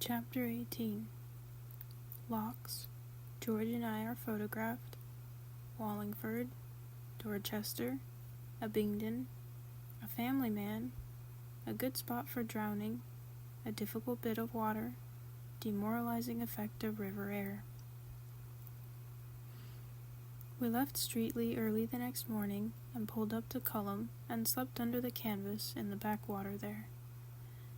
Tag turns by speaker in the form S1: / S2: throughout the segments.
S1: Chapter 18. Locks. George and I are photographed. Wallingford. Dorchester. Abingdon. A family man. A good spot for drowning. A difficult bit of water. Demoralizing effect of river air. We left Streatley early the next morning and pulled up to Cullum and slept under the canvas in the backwater there.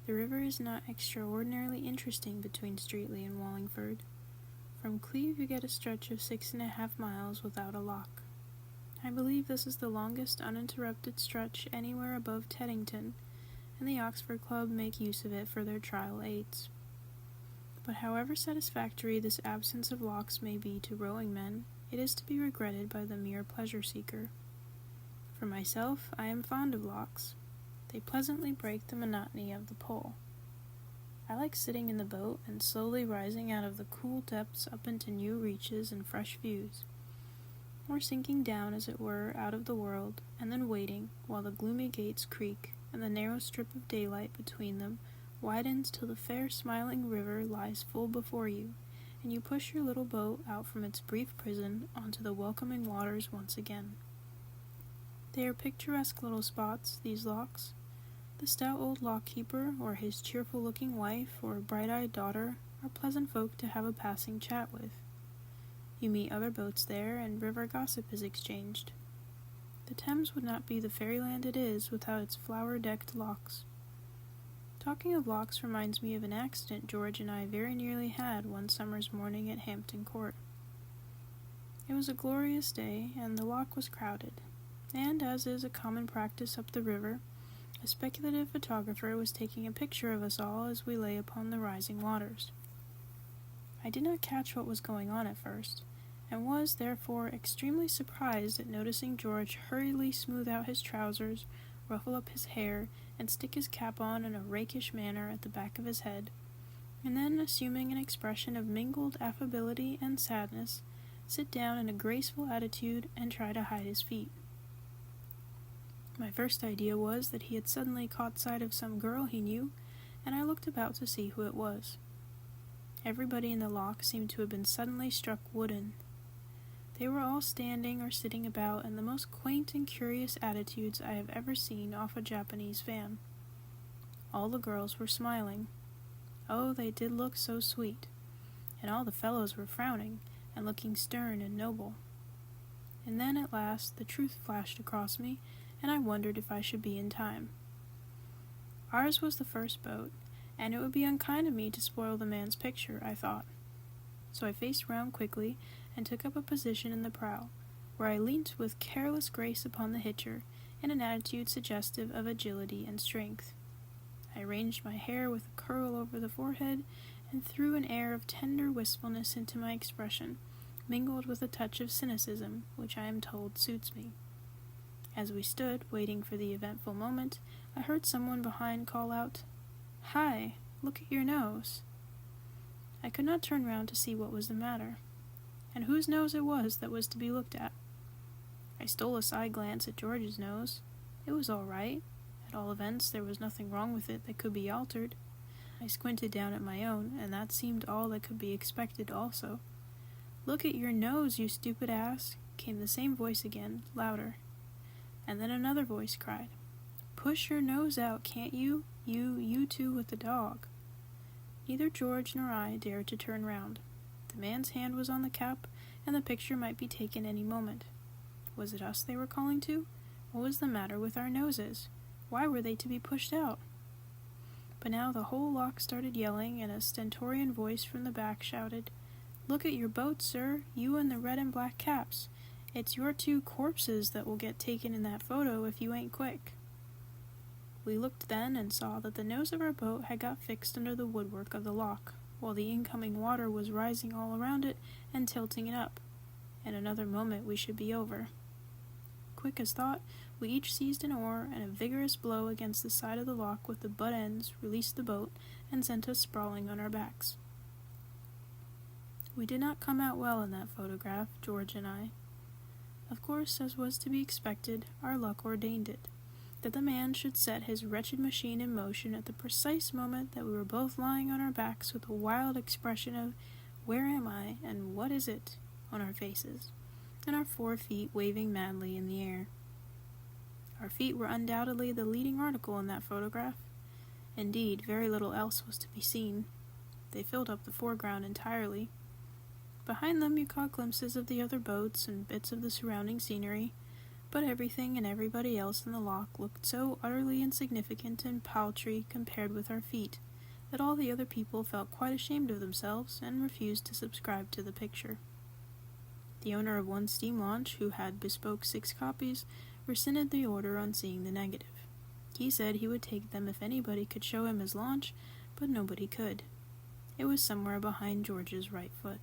S1: The river is not extraordinarily interesting between Streatley and Wallingford. From Cleve you get a stretch of 6.5 miles without a lock. I believe this is the longest uninterrupted stretch anywhere above Teddington, and the Oxford Club make use of it for their trial aids. But however satisfactory this absence of locks may be to rowing men, it is to be regretted by the mere pleasure seeker. For myself, I am fond of locks. They pleasantly break the monotony of the pull. I like sitting in the boat and slowly rising out of the cool depths up into new reaches and fresh views, or sinking down, as it were, out of the world, and then waiting while the gloomy gates creak and the narrow strip of daylight between them widens till the fair smiling river lies full before you, and you push your little boat out from its brief prison onto the welcoming waters once again. They are picturesque little spots, these locks. The stout old lock-keeper, or his cheerful-looking wife, or bright-eyed daughter, are pleasant folk to have a passing chat with. You meet other boats there, and river gossip is exchanged. The Thames would not be the fairyland it is without its flower-decked locks. Talking of locks reminds me of an accident George and I very nearly had one summer's morning at Hampton Court. It was a glorious day, and the lock was crowded, and, as is a common practice up the river, a speculative photographer was taking a picture of us all as we lay upon the rising waters. I did not catch what was going on at first, and was, therefore, extremely surprised at noticing George hurriedly smooth out his trousers, ruffle up his hair, and stick his cap on in a rakish manner at the back of his head, and then, assuming an expression of mingled affability and sadness, sit down in a graceful attitude and try to hide his feet. My first idea was that he had suddenly caught sight of some girl he knew, and I looked about to see who it was. Everybody in the lock seemed to have been suddenly struck wooden. They were all standing or sitting about in the most quaint and curious attitudes I have ever seen off a Japanese fan. All the girls were smiling. Oh, they did look so sweet. And all the fellows were frowning, and looking stern and noble. And then, at last, the truth flashed across me, and I wondered if I should be in time. Ours was the first boat, and it would be unkind of me to spoil the man's picture, I thought. So I faced round quickly and took up a position in the prow, where I leant with careless grace upon the hitcher, in an attitude suggestive of agility and strength. I arranged my hair with a curl over the forehead, and threw an air of tender wistfulness into my expression, mingled with a touch of cynicism, which I am told suits me. As we stood, waiting for the eventful moment, I heard someone behind call out, "Hi, look at your nose." I could not turn round to see what was the matter, and whose nose it was that was to be looked at. I stole a side glance at George's nose. It was all right. At all events, there was nothing wrong with it that could be altered. I squinted down at my own, and that seemed all that could be expected also. "Look at your nose, you stupid ass," came the same voice again, louder. And then another voice cried, "Push your nose out, can't you? You two with the dog." Neither George nor I dared to turn round. The man's hand was on the cap, and the picture might be taken any moment. Was it us they were calling to? What was the matter with our noses? Why were they to be pushed out? But now the whole lock started yelling, and a stentorian voice from the back shouted, "Look at your boat, sir, you and the red and black caps. It's your two corpses that will get taken in that photo if you ain't quick." We looked then and saw that the nose of our boat had got fixed under the woodwork of the lock, while the incoming water was rising all around it and tilting it up. In another moment we should be over. Quick as thought, we each seized an oar, and a vigorous blow against the side of the lock with the butt ends released the boat and sent us sprawling on our backs. We did not come out well in that photograph, George and I. Of course, as was to be expected, our luck ordained it. that the man should set his wretched machine in motion at the precise moment that we were both lying on our backs with a wild expression of "Where am I, and what is it?" on our faces, and our 4 feet waving madly in the air. Our feet were undoubtedly the leading article in that photograph. Indeed, very little else was to be seen. They filled up the foreground entirely. Behind them you caught glimpses of the other boats and bits of the surrounding scenery, but everything and everybody else in the loch looked so utterly insignificant and paltry compared with our feet that all the other people felt quite ashamed of themselves and refused to subscribe to the picture. The owner of one steam launch, who had bespoke 6 copies, rescinded the order on seeing the negative. He said he would take them if anybody could show him his launch, but nobody could. It was somewhere behind George's right foot.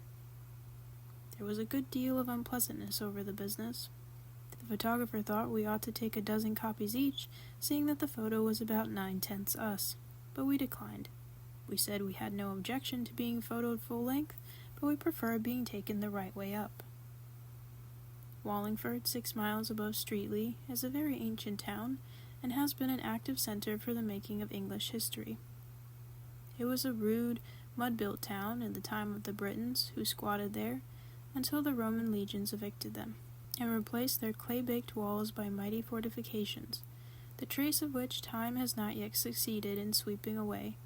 S1: There was a good deal of unpleasantness over the business. The photographer thought we ought to take a dozen copies each, seeing that the photo was about 9/10 us, but we declined. We said we had no objection to being photoed full length, but we preferred being taken the right way up. Wallingford, 6 miles above Streatley, is a very ancient town, and has been an active center for the making of English history. It was a rude, mud-built town in the time of the Britons, who squatted there until the Roman legions evicted them, and replaced their clay-baked walls by mighty fortifications, the trace of which time has not yet succeeded in sweeping away,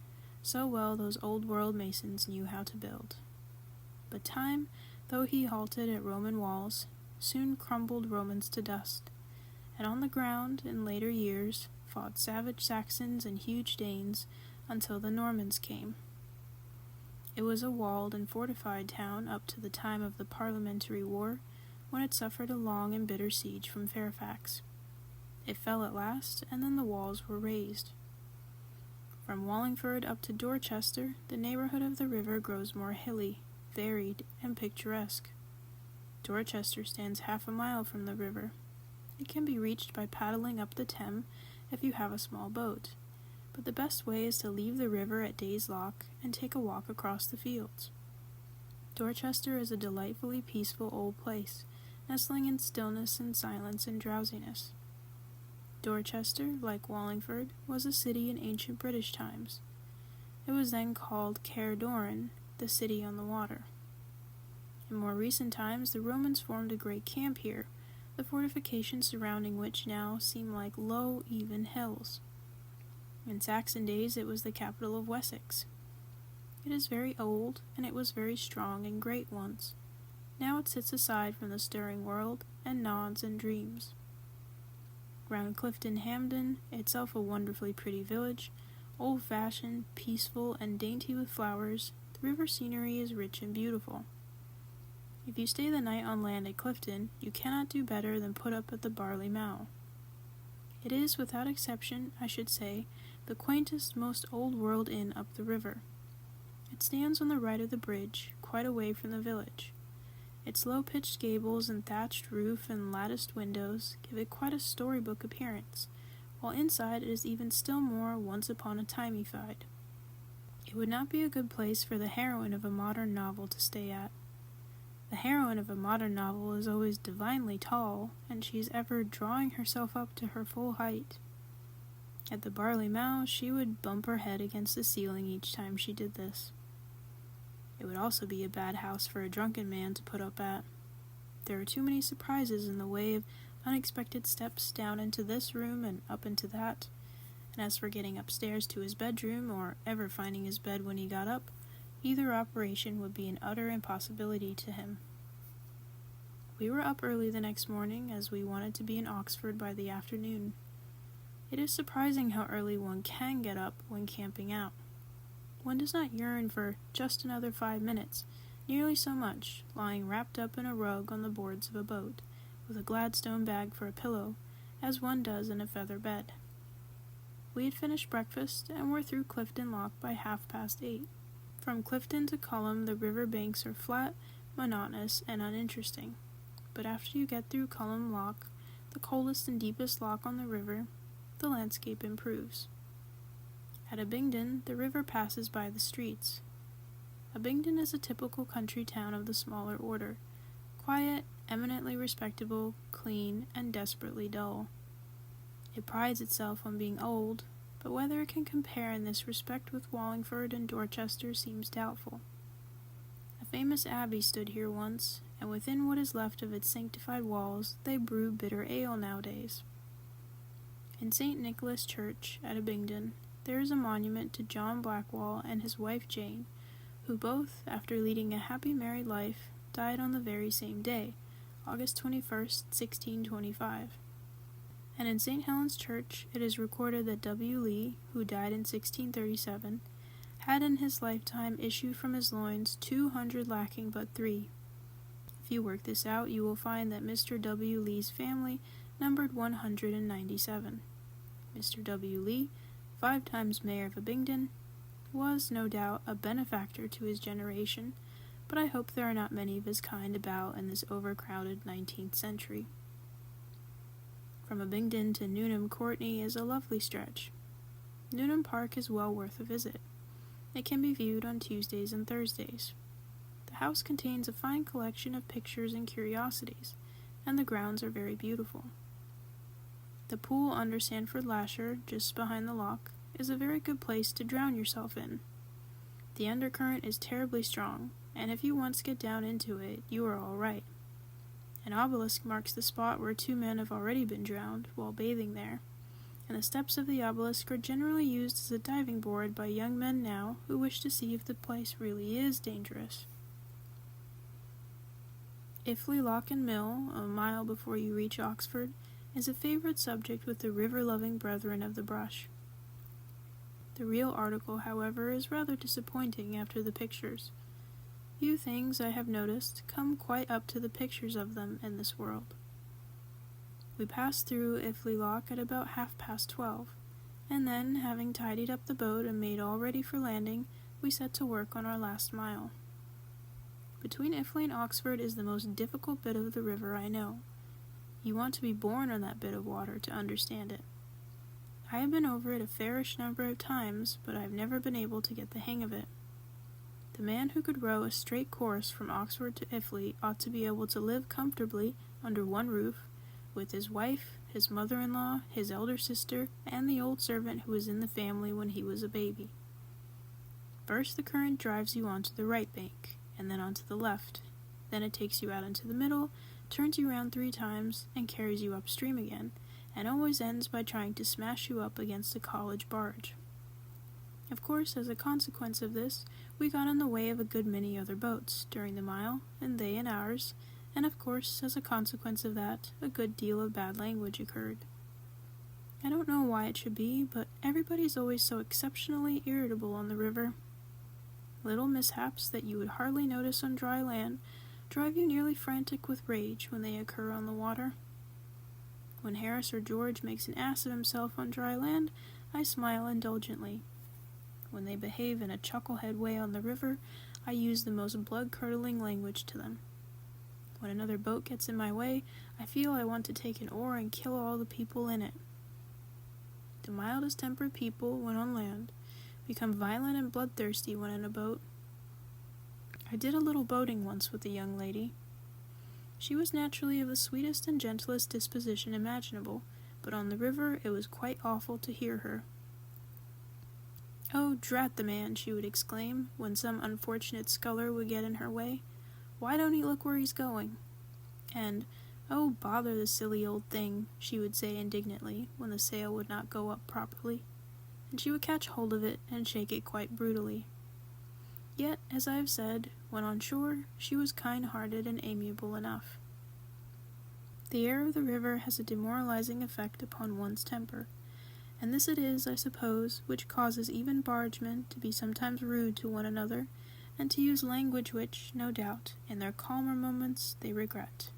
S1: so well those old-world masons knew how to build. But time, though he halted at Roman walls, soon crumbled Romans to dust, and on the ground, in later years, fought savage Saxons and huge Danes until the Normans came. It was a walled and fortified town up to the time of the Parliamentary War, when it suffered a long and bitter siege from Fairfax. It fell at last, and then the walls were razed. From Wallingford up to Dorchester, the neighborhood of the river grows more hilly, varied, and picturesque. Dorchester stands half a mile from the river. It can be reached by paddling up the Thames if you have a small boat, but the best way is to leave the river at Day's Lock and take a walk across the fields. Dorchester is a delightfully peaceful old place, nestling in stillness and silence and drowsiness. Dorchester, like Wallingford, was a city in ancient British times. It was then called Caer Doran, the city on the water. In more recent times, the Romans formed a great camp here, the fortifications surrounding which now seem like low, even hills. In Saxon days it was the capital of Wessex. It is very old, and it was very strong and great once. Now it sits aside from the stirring world, and nods and dreams. Round Clifton Hampden, itself a wonderfully pretty village, old-fashioned, peaceful, and dainty with flowers, the river scenery is rich and beautiful. If you stay the night on land at Clifton, you cannot do better than put up at the Barley Mow. It is, without exception, I should say, the quaintest, most old-world inn up the river. It stands on the right of the bridge, quite away from the village. Its low-pitched gables and thatched roof and latticed windows give it quite a storybook appearance, while inside it is even still more once-upon-a-timey-fied. It would not be a good place for the heroine of a modern novel to stay at. The heroine of a modern novel is always divinely tall, and she is ever drawing herself up to her full height. At the Barley Mow, she would bump her head against the ceiling each time she did this. It would also be a bad house for a drunken man to put up at. There are too many surprises in the way of unexpected steps down into this room and up into that, and as for getting upstairs to his bedroom, or ever finding his bed when he got up, either operation would be an utter impossibility to him. We were up early the next morning, as we wanted to be in Oxford by the afternoon. It is surprising how early one can get up when camping out. One does not yearn for just another 5 minutes, nearly so much, lying wrapped up in a rug on the boards of a boat, with a Gladstone bag for a pillow, as one does in a feather bed. We had finished breakfast, and were through Clifton Lock by 8:30. From Clifton to Culham, the river banks are flat, monotonous, and uninteresting. But after you get through Culham Lock, the coldest and deepest lock on the river, the landscape improves. At Abingdon, the river passes by the streets. Abingdon is a typical country town of the smaller order, quiet, eminently respectable, clean, and desperately dull. It prides itself on being old, but whether it can compare in this respect with Wallingford and Dorchester seems doubtful. A famous abbey stood here once, and within what is left of its sanctified walls they brew bitter ale nowadays. In St. Nicholas Church at Abingdon there is a monument to John Blackwall and his wife Jane, who both, after leading a happy married life, died on the very same day, August 21st, 1625. And in St. Helen's Church it is recorded that W. Lee, who died in 1637, had in his lifetime issued from his loins 200 lacking but 3. If you work this out, you will find that Mr. W. Lee's family numbered 197. Mr. W. Lee, 5 times mayor of Abingdon, was, no doubt, a benefactor to his generation, but I hope there are not many of his kind about in this overcrowded 19th century. From Abingdon to Newnham Courtney is a lovely stretch. Newnham Park is well worth a visit. It can be viewed on Tuesdays and Thursdays. The house contains a fine collection of pictures and curiosities, and the grounds are very beautiful. The pool under Sandford Lasher, just behind the lock, is a very good place to drown yourself in. The undercurrent is terribly strong, and if you once get down into it, you are all right. An obelisk marks the spot where 2 men have already been drowned while bathing there, and the steps of the obelisk are generally used as a diving board by young men now who wish to see if the place really is dangerous. Iffley Lock and Mill, a mile before you reach Oxford, is a favorite subject with the river-loving brethren of the brush. The real article, however, is rather disappointing after the pictures. Few things, I have noticed, come quite up to the pictures of them in this world. We passed through Iffley Lock at about 12:30, and then, having tidied up the boat and made all ready for landing, we set to work on our last mile. Between Iffley and Oxford is the most difficult bit of the river I know. You want to be born on that bit of water to understand it. I have been over it a fairish number of times, but I have never been able to get the hang of it. The man who could row a straight course from Oxford to Iffley ought to be able to live comfortably under one roof, with his wife, his mother-in-law, his elder sister, and the old servant who was in the family when he was a baby. First the current drives you onto the right bank, and then onto the left. Then it takes you out into the middle, turns you round 3 times, and carries you upstream again, and always ends by trying to smash you up against a college barge. Of course, as a consequence of this, we got in the way of a good many other boats during the mile, and they in ours, and of course, as a consequence of that, a good deal of bad language occurred. I don't know why it should be, but everybody's always so exceptionally irritable on the river. Little mishaps that you would hardly notice on dry land drive you nearly frantic with rage when they occur on the water. When Harris or George makes an ass of himself on dry land, I smile indulgently. When they behave in a chucklehead way on the river, I use the most blood-curdling language to them. When another boat gets in my way, I feel I want to take an oar and kill all the people in it. The mildest-tempered people, when on land, become violent and bloodthirsty when in a boat. I did a little boating once with a young lady. She was naturally of the sweetest and gentlest disposition imaginable, but on the river it was quite awful to hear her. "Oh, drat the man," she would exclaim, when some unfortunate sculler would get in her way. "Why don't he look where he's going?" And, "Oh, bother the silly old thing," she would say indignantly, when the sail would not go up properly, and she would catch hold of it and shake it quite brutally. Yet, as I have said, when on shore, she was kind-hearted and amiable enough. The air of the river has a demoralizing effect upon one's temper, and this it is, I suppose, which causes even bargemen to be sometimes rude to one another, and to use language which, no doubt, in their calmer moments they regret.